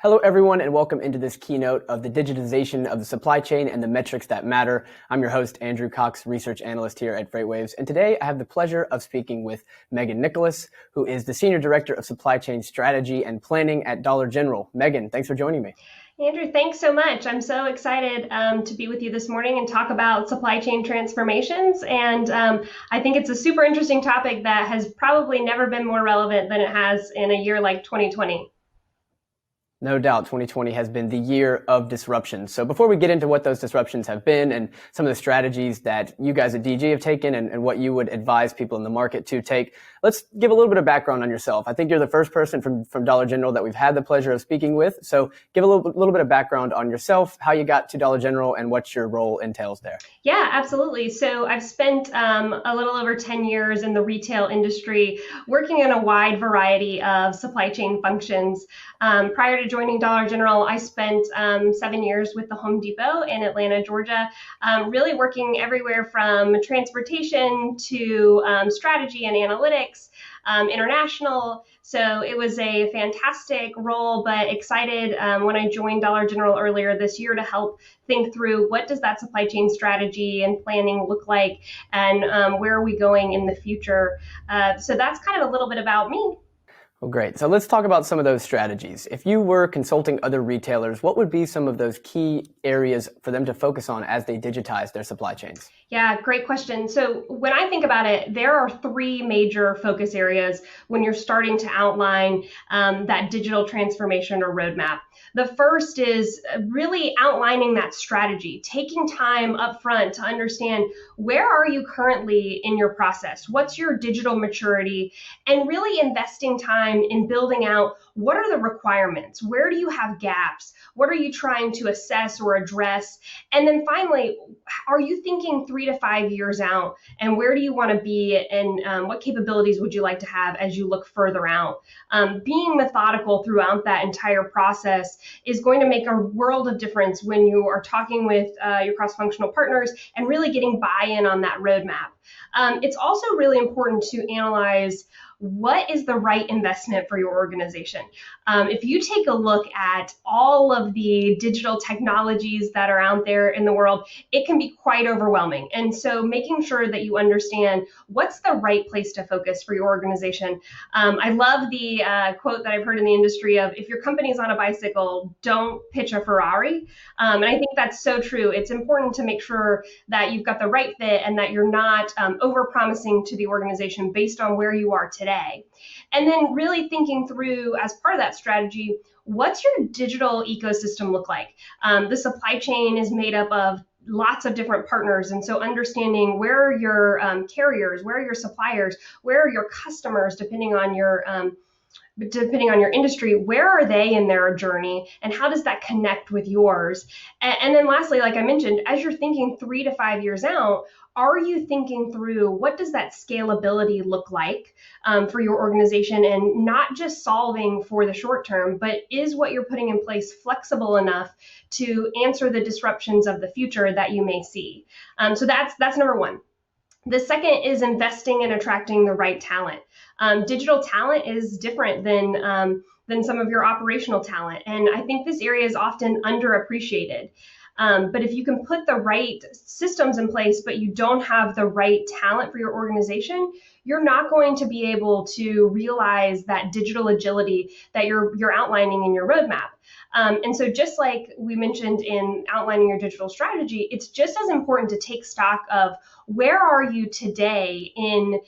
Hello, everyone, and welcome into this keynote of the digitization of the supply chain and the metrics that matter. I'm your host, Andrew Cox, research analyst here at FreightWaves. And today I have the pleasure of speaking with Megan Nicholas, who is the Senior Director of Supply Chain Strategy and Planning at Dollar General. Megan, thanks for joining me. Andrew, thanks so much. I'm so excited to be with you this morning and talk about supply chain transformations. And I think it's a super interesting topic that has probably never been more relevant than it has in a year like 2020. No doubt 2020 has been the year of disruption. So before we get into what those disruptions have been and some of the strategies that you guys at DG have taken and what you would advise people in the market to take, let's give a little bit of background on yourself. I think you're the first person from Dollar General that we've had the pleasure of speaking with. So give a little bit of background on yourself, how you got to Dollar General, and what your role entails there. Yeah, absolutely. So I've spent a little over 10 years in the retail industry, working in a wide variety of supply chain functions. Prior to joining Dollar General, I spent 7 years with the Home Depot in Atlanta, Georgia, really working everywhere from transportation to strategy and analytics, international. So it was a fantastic role, but excited when I joined Dollar General earlier this year to help think through what does that supply chain strategy and planning look like, and where are we going in the future. So that's kind of a little bit about me. Well, great. So let's talk about some of those strategies. If you were consulting other retailers, what would be some of those key areas for them to focus on as they digitize their supply chains? Yeah, great question. So when I think about it, there are three major focus areas when you're starting to outline that digital transformation or roadmap. The first is really outlining that strategy, taking time up front to understand where are you currently in your process, what's your digital maturity, and really investing time in building out what are the requirements, where do you have gaps, what are you trying to assess or address, and then finally, are you thinking 3 to 5 years out, and where do you want to be, and what capabilities would you like to have as you look further out? Being methodical throughout that entire process is going to make a world of difference when you are talking with your cross-functional partners and really getting buy-in on that roadmap. It's also really important to analyze what is the right investment for your organization. If you take a look at all of the digital technologies that are out there in the world, it can be quite overwhelming. And so making sure that you understand what's the right place to focus for your organization. I love the quote that I've heard in the industry of, if your company's on a bicycle, don't pitch a Ferrari. And I think that's so true. It's important to make sure that you've got the right fit and that you're not over-promising to the organization based on where you are today. And then really thinking through, as part of that strategy, what's your digital ecosystem look like? The supply chain is made up of lots of different partners. And so understanding where are your carriers, where are your suppliers, where are your customers, depending on your industry, where are they in their journey, and how does that connect with yours? And then lastly, like I mentioned, as you're thinking 3 to 5 years out, are you thinking through what does that scalability look like for your organization, and not just solving for the short term, but is what you're putting in place flexible enough to answer the disruptions of the future that you may see? So that's number one. The second is investing in attracting the right talent. Digital talent is different than some of your operational talent, and I think this area is often underappreciated. But if you can put the right systems in place, but you don't have the right talent for your organization, you're not going to be able to realize that digital agility that you're outlining in your roadmap. And so just like we mentioned in outlining your digital strategy, it's just as important to take stock of where are you today in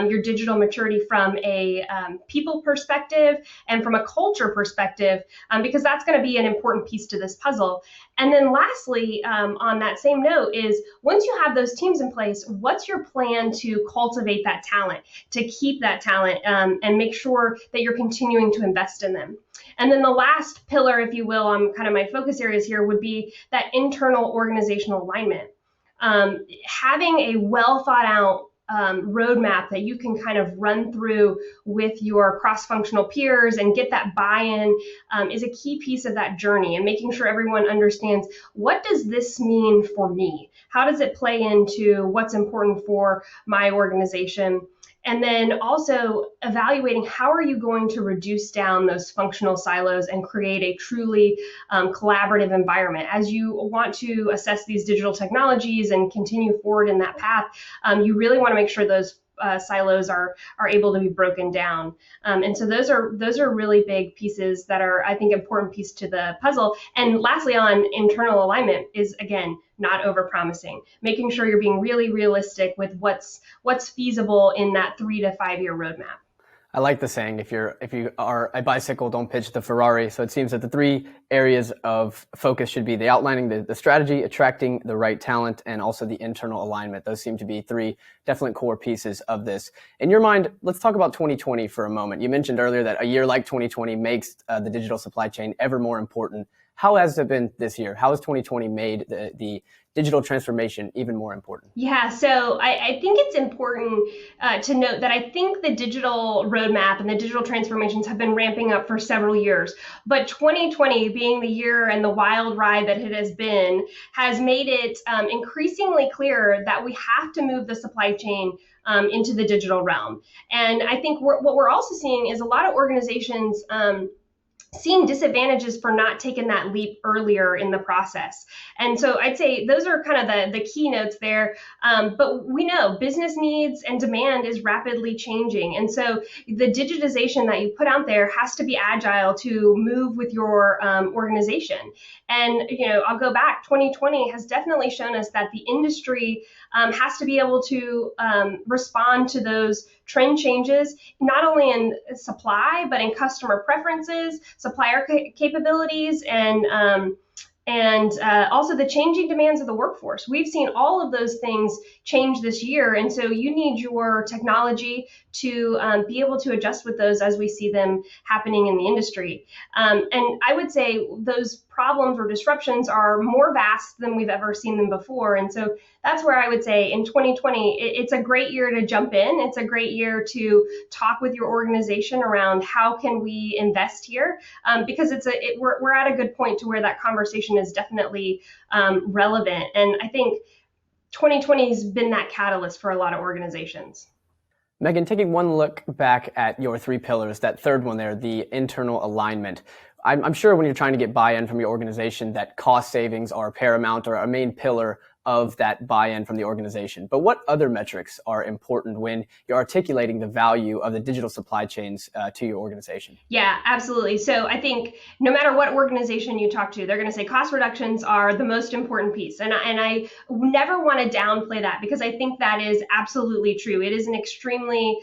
your digital maturity from a people perspective and from a culture perspective, because that's going to be an important piece to this puzzle. And then lastly, on that same note, is once you have those teams in place, what's your plan to cultivate that talent, to keep that talent, and make sure that you're continuing to invest in them? And then the last pillar, if you will, on kind of my focus areas here would be that internal organizational alignment. Having a well thought out roadmap that you can kind of run through with your cross-functional peers and get that buy-in is a key piece of that journey, and making sure everyone understands, what does this mean for me? How does it play into what's important for my organization? And then also evaluating how are you going to reduce down those functional silos and create a truly collaborative environment. As you want to assess these digital technologies and continue forward in that path, you really want to make sure those silos are able to be broken down. And so those are really big pieces that are, I think, important piece to the puzzle. And lastly, on internal alignment is, again, not overpromising, making sure you're being really realistic with what's feasible in that 3 to 5 year roadmap. I like the saying, if you are a bicycle, don't pitch the Ferrari. So it seems that the three areas of focus should be the outlining the strategy, attracting the right talent, and also the internal alignment. Those seem to be three definite core pieces of this. In your mind, let's talk about 2020 for a moment. You mentioned earlier that a year like 2020 makes the digital supply chain ever more important. How has it been this year? How has 2020 made the digital transformation even more important? Yeah, so I think it's important to note that I think the digital roadmap and the digital transformations have been ramping up for several years. But 2020, being the year and the wild ride that it has made it increasingly clear that we have to move the supply chain into the digital realm. And I think what we're also seeing is a lot of organizations seeing disadvantages for not taking that leap earlier in the process. And so I'd say those are kind of the keynotes there. But we know business needs and demand is rapidly changing. And so the digitization that you put out there has to be agile to move with your organization. And, I'll go back. 2020 has definitely shown us that the industry has to be able to respond to those trend changes, not only in supply, but in customer preferences, supplier capabilities, and also the changing demands of the workforce. We've seen all of those things change this year. And so you need your technology to be able to adjust with those as we see them happening in the industry. And I would say those problems or disruptions are more vast than we've ever seen them before. And so that's where I would say in 2020, it's a great year to jump in. It's a great year to talk with your organization around how can we invest here, because we're at a good point to where that conversation is definitely relevant. And I think 2020 has been that catalyst for a lot of organizations. Megan, taking one look back at your three pillars, that third one there, the internal alignment, I'm sure when you're trying to get buy-in from your organization that cost savings are paramount or a main pillar of that buy-in from the organization. But what other metrics are important when you're articulating the value of the digital supply chains to your organization? Yeah, absolutely. So I think no matter what organization you talk to, they're going to say cost reductions are the most important piece. And I never want to downplay that, because I think that is absolutely true. It is an extremely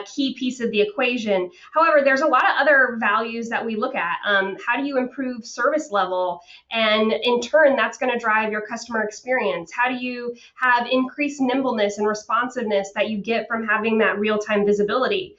key piece of the equation. However, there's a lot of other values that we look at. How do you improve service level? And in turn, that's going to drive your customer experience. How do you have increased nimbleness and responsiveness that you get from having that real-time visibility?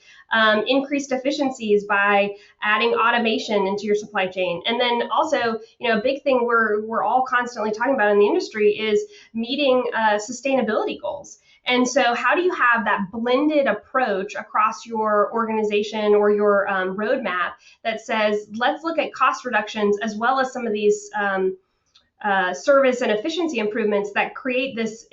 Increased efficiencies by adding automation into your supply chain. And then also, a big thing we're all constantly talking about in the industry is meeting sustainability goals. And so how do you have that blended approach across your organization or your roadmap that says, let's look at cost reductions as well as some of these service and efficiency improvements that create this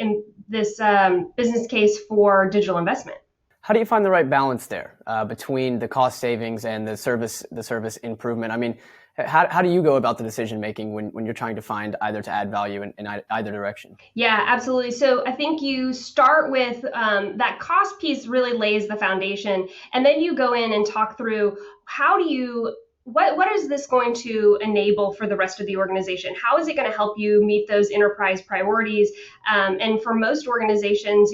business case for digital investment? How do you find the right balance there between the cost savings and the service improvement? I mean, how do you go about the decision making when you're trying to find either to add value in either direction? Yeah, absolutely. So I think you start with that cost piece really lays the foundation, and then you go in and talk through what is this going to enable for the rest of the organization? How is it going to help you meet those enterprise priorities? And for most organizations,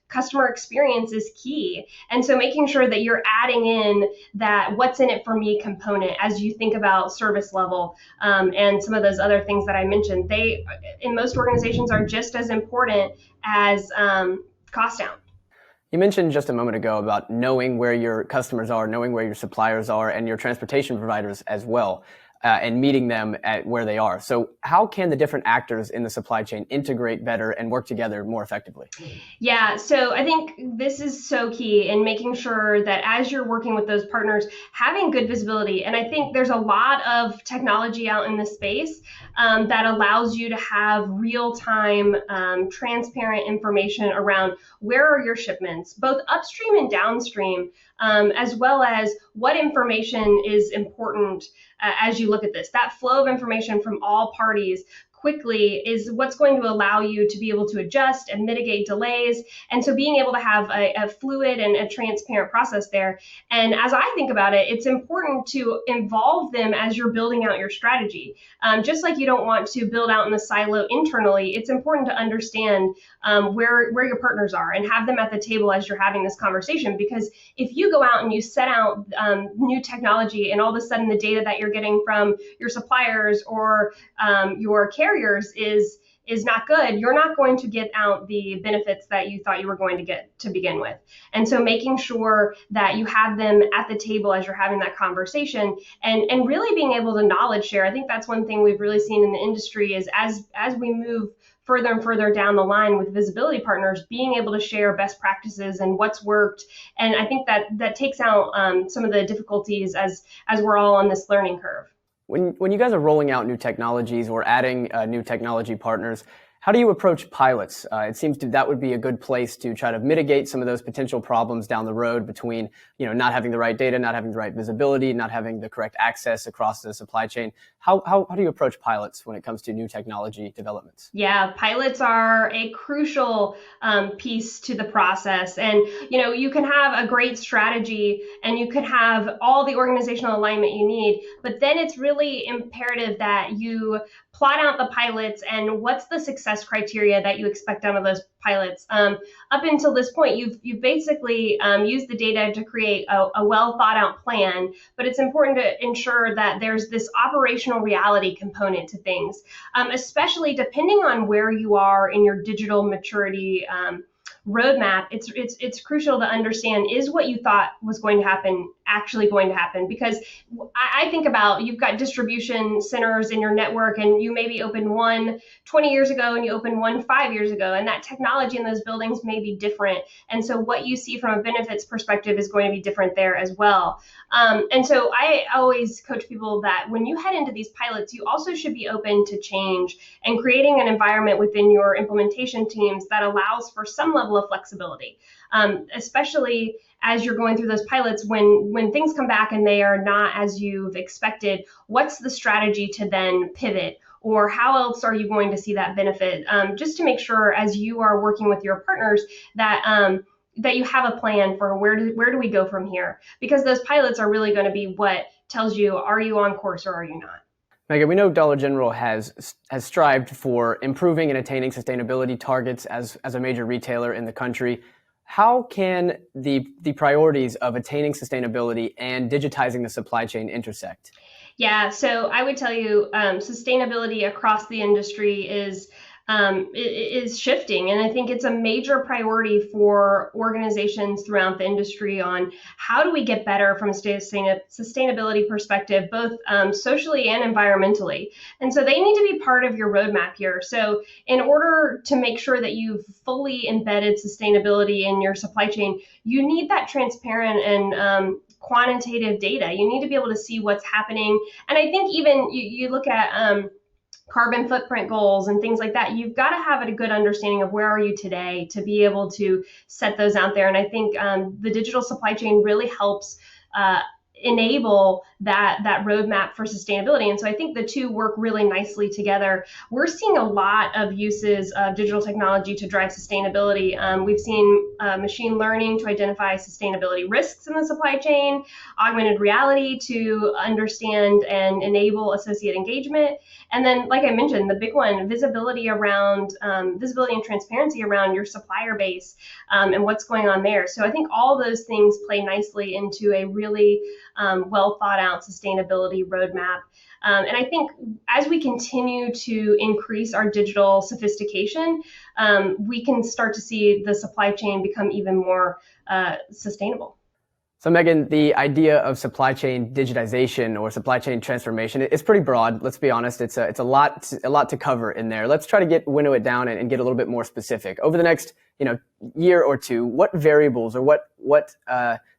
customer experience is key. And so making sure that you're adding in that what's in it for me component as you think about service level and some of those other things that I mentioned, they, in most organizations, are just as important as cost down. You mentioned just a moment ago about knowing where your customers are, knowing where your suppliers are, and your transportation providers as well. and meeting them at where they are. So how can the different actors in the supply chain integrate better and work together more effectively? Yeah, so I think this is so key in making sure that as you're working with those partners, having good visibility. And I think there's a lot of technology out in the space that allows you to have real time, transparent information around where are your shipments, both upstream and downstream, as well as what information is important as you look at this. That flow of information from all parties quickly is what's going to allow you to be able to adjust and mitigate delays. And so being able to have a fluid and a transparent process there. And as I think about it, it's important to involve them as you're building out your strategy. Just like you don't want to build out in the silo internally, it's important to understand where your partners are and have them at the table as you're having this conversation. Because if you go out and you set out new technology and all of a sudden the data that you're getting from your suppliers or your carriers is not good, you're not going to get out the benefits that you thought you were going to get to begin with. And so making sure that you have them at the table as you're having that conversation and really being able to knowledge share. I think that's one thing we've really seen in the industry is as we move further and further down the line with visibility partners, being able to share best practices and what's worked. And I think that takes out some of the difficulties as we're all on this learning curve. When you guys are rolling out new technologies or adding new technology partners, how do you approach pilots? It seems that would be a good place to try to mitigate some of those potential problems down the road between, not having the right data, not having the right visibility, not having the correct access across the supply chain. How do you approach pilots when it comes to new technology developments? Yeah, pilots are a crucial piece to the process. And, you can have a great strategy and you can have all the organizational alignment you need, but then it's really imperative that you plot out the pilots and what's the success criteria that you expect out of those pilots. Up until this point, you've basically used the data to create a well thought out plan, but it's important to ensure that there's this operational reality component to things, especially depending on where you are in your digital maturity roadmap. It's crucial to understand, is what you thought was going to happen actually going to happen? Because I think about, you've got distribution centers in your network and you maybe opened one 20 years ago and you opened one 5 years ago, and that technology in those buildings may be different. And so what you see from a benefits perspective is going to be different there as well. And so I always coach people that when you head into these pilots, you also should be open to change and creating an environment within your implementation teams that allows for some level of flexibility, especially as you're going through those pilots. When things come back and they are not as you've expected, what's the strategy to then pivot? Or how else are you going to see that benefit? Just to make sure as you are working with your partners that that you have a plan for where do we go from here? Because those pilots are really going to be what tells you, are you on course or are you not? Megan, we know Dollar General has strived for improving and attaining sustainability targets as a major retailer in the country. How can the priorities of attaining sustainability and digitizing the supply chain intersect? Yeah, so I would tell you sustainability across the industry is shifting. And I think it's a major priority for organizations throughout the industry on how do we get better from a sustainability perspective, both socially and environmentally. And so they need to be part of your roadmap here. So in order to make sure that you've fully embedded sustainability in your supply chain, you need that transparent and quantitative data. You need to be able to see what's happening. And I think even you look at carbon footprint goals and things like that, you've got to have a good understanding of where are you today to be able to set those out there. And I think the digital supply chain really helps enable that roadmap for sustainability. And so I think the two work really nicely together. We're seeing a lot of uses of digital technology to drive sustainability. We've seen machine learning to identify sustainability risks in the supply chain, augmented reality to understand and enable associate engagement. And then, like I mentioned, the big one, visibility and transparency around your supplier base and what's going on there. So I think all those things play nicely into a really well thought out sustainability roadmap. And I think as we continue to increase our digital sophistication, we can start to see the supply chain become even more sustainable. So Megan, the idea of supply chain digitization or supply chain transformation is pretty broad. Let's be honest. It's a lot to cover in there. Let's try to winnow it down and get a little bit more specific. Over the next, year or two, what variables or what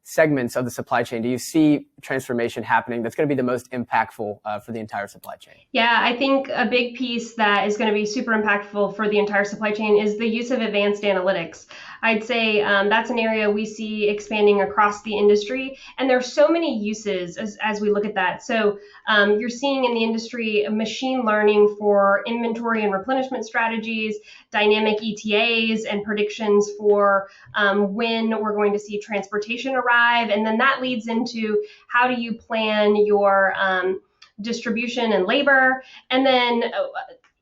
segments of the supply chain do you see transformation happening that's going to be the most impactful for the entire supply chain? Yeah, I think a big piece that is going to be super impactful for the entire supply chain is the use of advanced analytics. I'd say that's an area we see expanding across the industry, and there's so many uses as we look at that. So you're seeing in the industry machine learning for inventory and replenishment strategies, dynamic ETAs, and predictions for when we're going to see transportation arrive, and then that leads into how do you plan your distribution and labor, and then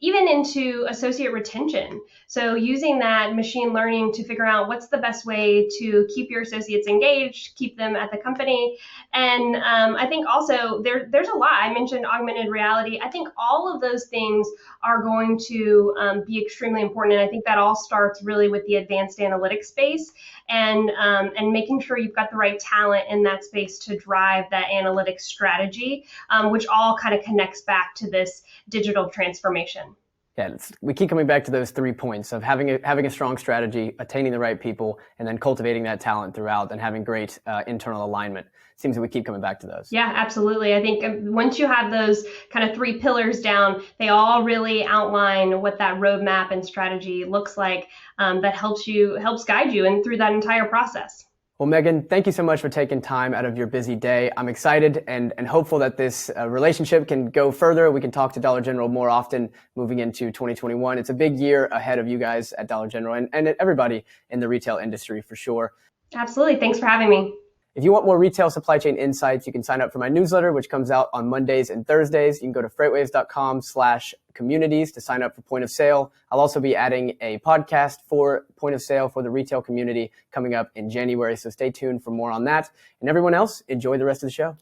even into associate retention. So using that machine learning to figure out what's the best way to keep your associates engaged, keep them at the company. And I think also there's a lot. I mentioned augmented reality. I think all of those things are going to be extremely important. And I think that all starts really with the advanced analytics space and making sure you've got the right talent in that space to drive that analytics strategy, which all kind of connects back to this digital transformation. Yeah, we keep coming back to those 3 points of having a strong strategy, attaining the right people, and then cultivating that talent throughout, and having great internal alignment. Seems that we keep coming back to those. Yeah, absolutely. I think once you have those kind of 3 pillars down, they all really outline what that roadmap and strategy looks like. That helps guide you and through that entire process. Well, Megan, thank you so much for taking time out of your busy day. I'm excited and hopeful that this relationship can go further. We can talk to Dollar General more often moving into 2021. It's a big year ahead of you guys at Dollar General and everybody in the retail industry for sure. Absolutely. Thanks for having me. If you want more retail supply chain insights, you can sign up for my newsletter, which comes out on Mondays and Thursdays. You can go to freightwaves.com/communities to sign up for Point of Sale. I'll also be adding a podcast for Point of Sale for the retail community coming up in January. So stay tuned for more on that. And everyone else, enjoy the rest of the show.